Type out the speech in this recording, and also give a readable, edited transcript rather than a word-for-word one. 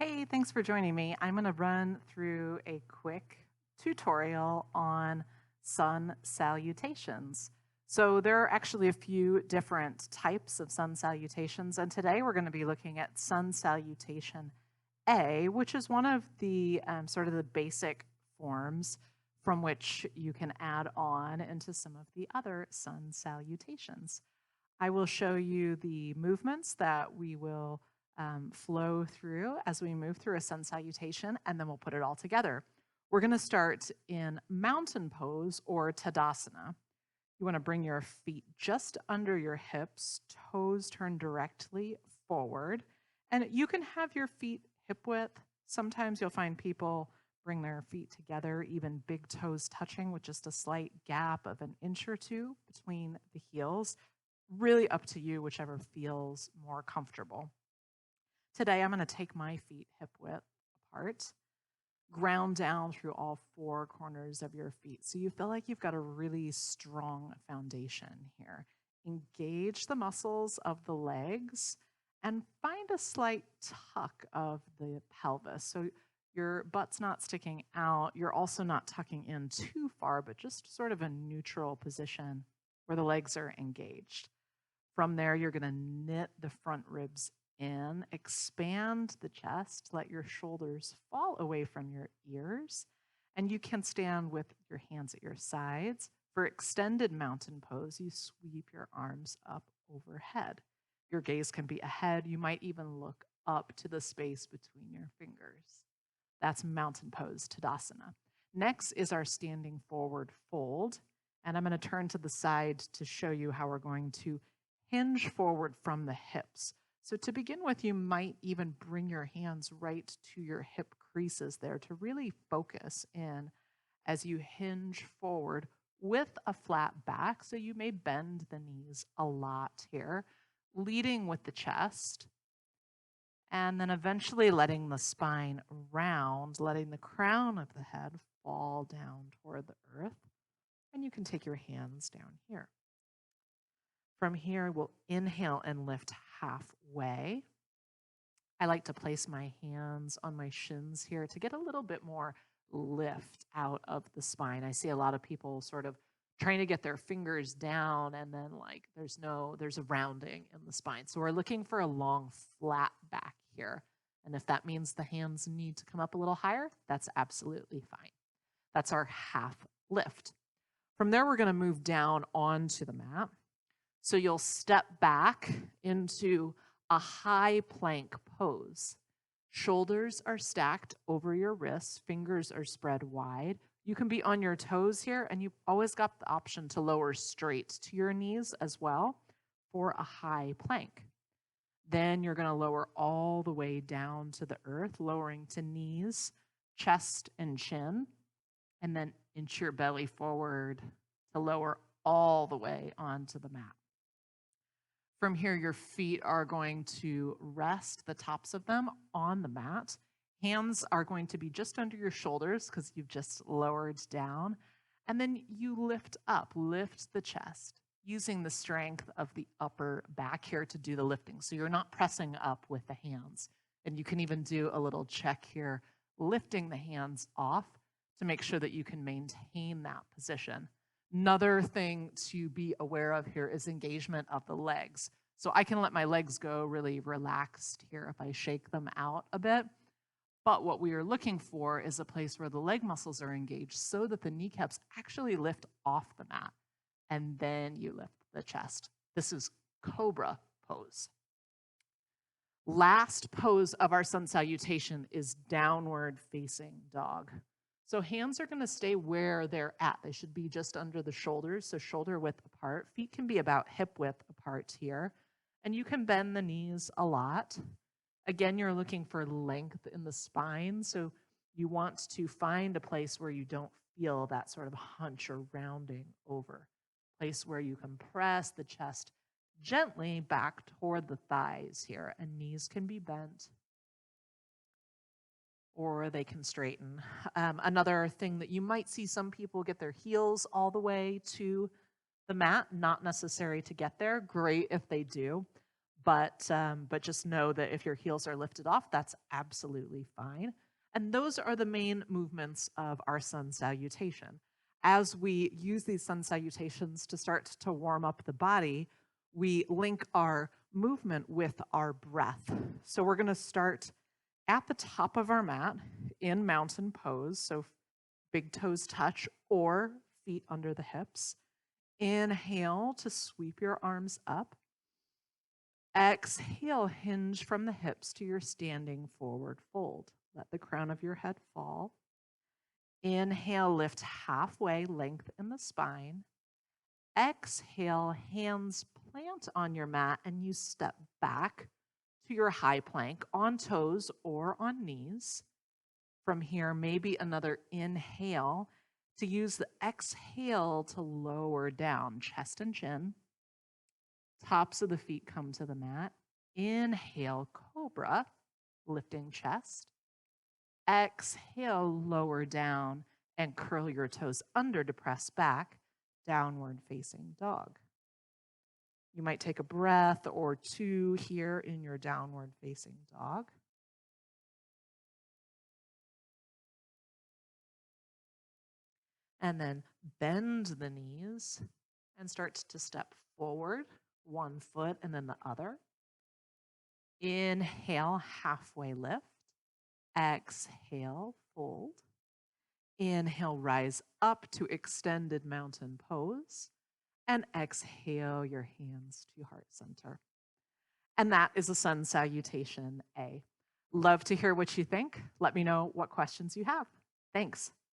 Hey, thanks for joining me. I'm going to run through a quick tutorial on sun salutations. So there are actually a few different types of sun salutations, and today we're going to be looking at Sun Salutation A, which is one of the sort of the basic forms from which you can add on into some of the other sun salutations. I will show you the movements that we will flow through as we move through a sun salutation, and then we'll put it all together. We're going to start in mountain pose or Tadasana. You want to bring your feet just under your hips, toes turned directly forward, and you can have your feet hip width. Sometimes you'll find people bring their feet together, even big toes touching with just a slight gap of an inch or two between the heels. Really up to you, whichever feels more comfortable. Today, I'm going to take my feet hip width apart, ground down through all four corners of your feet. So you feel like you've got a really strong foundation here. Engage the muscles of the legs and find a slight tuck of the pelvis. So your butt's not sticking out. You're also not tucking in too far, but just sort of a neutral position where the legs are engaged. From there, you're going to knit the front ribs in, expand the chest, let your shoulders fall away from your ears, and you can stand with your hands at your sides. For extended mountain pose, you sweep your arms up overhead. Your gaze can be ahead. You might even look up to the space between your fingers. That's mountain pose, Tadasana. Next is our standing forward fold, and I'm going to turn to the side to show you how we're going to hinge forward from the hips. So to begin with, you might even bring your hands right to your hip creases there to really focus in as you hinge forward with a flat back. So you may bend the knees a lot here, leading with the chest, and then eventually letting the spine round, letting the crown of the head fall down toward the earth. And you can take your hands down here. From here, we'll inhale and lift halfway. I like to place my hands on my shins here to get a little bit more lift out of the spine. I see a lot of people sort of trying to get their fingers down and then there's a rounding in the spine. So we're looking for a long, flat back here. And if that means the hands need to come up a little higher, that's absolutely fine. That's our half lift. From there, we're going to move down onto the mat. So you'll step back into a high plank pose. Shoulders are stacked over your wrists, fingers are spread wide. You can be on your toes here, and you've always got the option to lower straight to your knees as well for a high plank. Then you're going to lower all the way down to the earth, lowering to knees, chest, and chin, and then inch your belly forward to lower all the way onto the mat. From here, your feet are going to rest, the tops of them, on the mat. Hands are going to be just under your shoulders because you've just lowered down. And then you lift up, lift the chest, using the strength of the upper back here to do the lifting. So you're not pressing up with the hands. And you can even do a little check here, lifting the hands off to make sure that you can maintain that position. Another thing to be aware of here is engagement of the legs. So I can let my legs go really relaxed here if I shake them out a bit. But what we are looking for is a place where the leg muscles are engaged so that the kneecaps actually lift off the mat. And then you lift the chest. This is Cobra Pose. Last pose of our sun salutation is downward facing dog. So hands are going to stay where they're at. They should be just under the shoulders, so shoulder width apart. Feet can be about hip width apart here. And you can bend the knees a lot. Again, you're looking for length in the spine, so you want to find a place where you don't feel that sort of hunch or rounding over. Place where you can press the chest gently back toward the thighs here, and knees can be bent or they can straighten. Another thing that you might see some people get their heels all the way to the mat, not necessary to get there. Great if they do. but just know that if your heels are lifted off, that's absolutely fine. And those are the main movements of our sun salutation. As we use these sun salutations to start to warm up the body, we link our movement with our breath. So we're going to start at the top of our mat in mountain pose. So big toes touch or feet under the hips. Inhale to sweep your arms up. Exhale, hinge from the hips to your standing forward fold. Let the crown of your head fall. Inhale, lift halfway, lengthen the spine. Exhale, hands plant on your mat, and you step back to your high plank on toes or on knees. From here, maybe another inhale to use the exhale to lower down, chest and chin. Tops of the feet come to the mat. Inhale, cobra, lifting chest. Exhale, lower down and curl your toes under to press back, downward facing dog. You might take a breath or two here in your downward facing dog. And then bend the knees and start to step forward, one foot and then the other. Inhale, halfway lift. Exhale, fold. Inhale, rise up to extended mountain pose. And exhale your hands to heart center. And that is a Sun Salutation A. Love to hear what you think. Let me know what questions you have. Thanks.